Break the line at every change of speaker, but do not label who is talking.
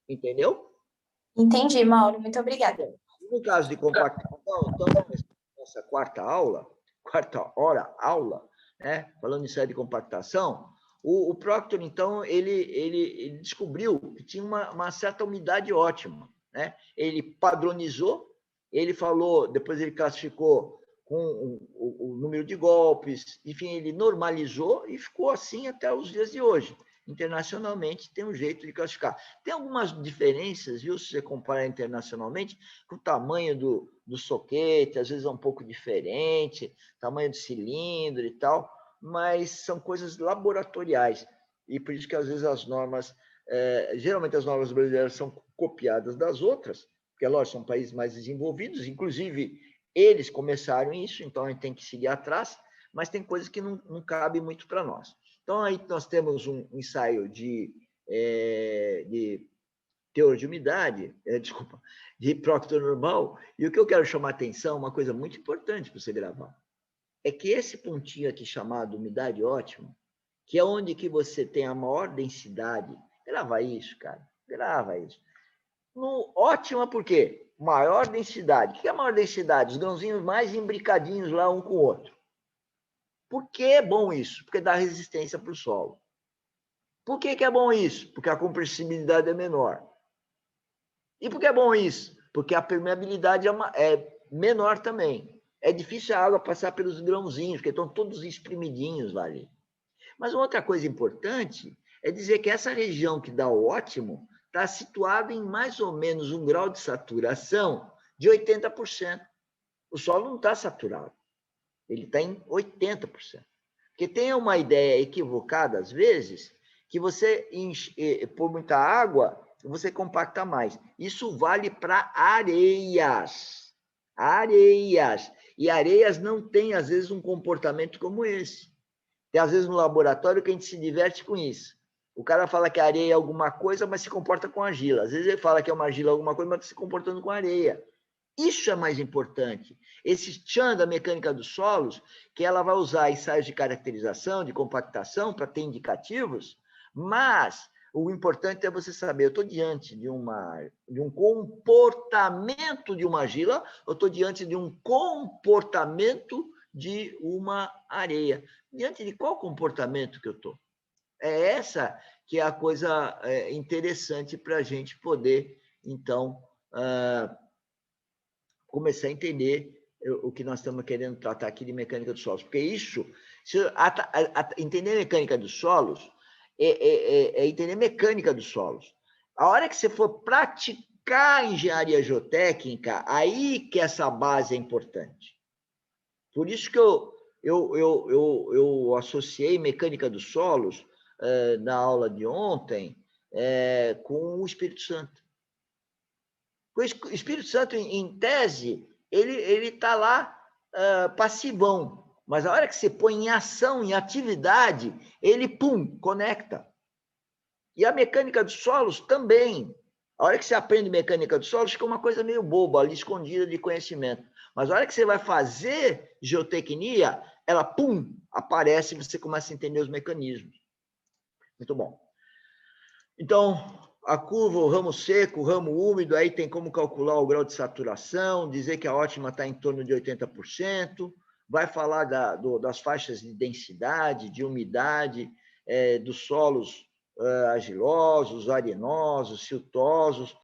Entendeu?
Entendi, Mauro. Muito obrigada.
No caso de compactação, estamos nessa quarta hora aula, né? Falando em série de compactação, o Proctor, então, ele descobriu que tinha uma certa umidade ótima, né? Ele padronizou, ele falou, depois ele classificou com o número de golpes, enfim, ele normalizou e ficou assim até os dias de hoje. Internacionalmente tem um jeito de classificar. Tem algumas diferenças, viu, se você comparar internacionalmente, com o tamanho do soquete, às vezes é um pouco diferente, tamanho do cilindro e tal, mas são coisas laboratoriais. E por isso que às vezes as normas, geralmente as normas brasileiras são copiadas das outras, porque, lógico, são países mais desenvolvidos, inclusive eles começaram isso, então a gente tem que seguir atrás, mas tem coisas que não cabem muito para nós. Então, aí nós temos um ensaio de teor de umidade, desculpa, de Proctor normal, e o que eu quero chamar a atenção, uma coisa muito importante para você gravar, é que esse pontinho aqui chamado umidade ótima, que é onde que você tem a maior densidade, grava isso, cara, grava isso. No ótima por quê? Maior densidade. O que é a maior densidade? Os grãozinhos mais imbricadinhos lá um com o outro. Por que é bom isso? Porque dá resistência para o solo. Por que é bom isso? Porque a compressibilidade é menor. E por que é bom isso? Porque a permeabilidade é menor também. É difícil a água passar pelos grãozinhos, porque estão todos espremidinhos lá ali. Mas uma outra coisa importante é dizer que essa região que dá o ótimo está situada em mais ou menos um grau de saturação de 80%. O solo não está saturado. Ele está em 80%. Porque tem uma ideia equivocada, às vezes, que você por muita água, você compacta mais. Isso vale para areias. Areias. E areias não têm, às vezes, um comportamento como esse. Tem, às vezes, no laboratório que a gente se diverte com isso. O cara fala que a areia é alguma coisa, mas se comporta com argila. Às vezes ele fala que é uma argila alguma coisa, mas está se comportando com areia. Isso é mais importante. Esse tchan da mecânica dos solos, que ela vai usar ensaios de caracterização, de compactação, para ter indicativos, mas o importante é você saber, eu estou diante de um comportamento de uma argila, eu estou diante de um comportamento de uma areia. Diante de qual comportamento que eu estou? É essa que é a coisa interessante para a gente poder, então, começar a entender o que nós estamos querendo tratar aqui de mecânica dos solos. Porque isso, entender mecânica dos solos é entender mecânica dos solos. A hora que você for praticar engenharia geotécnica, aí que essa base é importante. Por isso que eu associei mecânica dos solos na aula de ontem com o Espírito Santo. O Espírito Santo, em tese, ele está lá passivão, mas a hora que você põe em ação, em atividade, ele, pum, conecta. E a mecânica dos solos também. A hora que você aprende mecânica dos solos, fica uma coisa meio boba, ali escondida de conhecimento. Mas a hora que você vai fazer geotecnia, ela, pum, aparece e você começa a entender os mecanismos. Muito bom. Então, a curva, o ramo seco, o ramo úmido, aí tem como calcular o grau de saturação, dizer que a ótima está em torno de 80%, vai falar das faixas de densidade, de umidade, dos solos argilosos, arenosos, siltosos,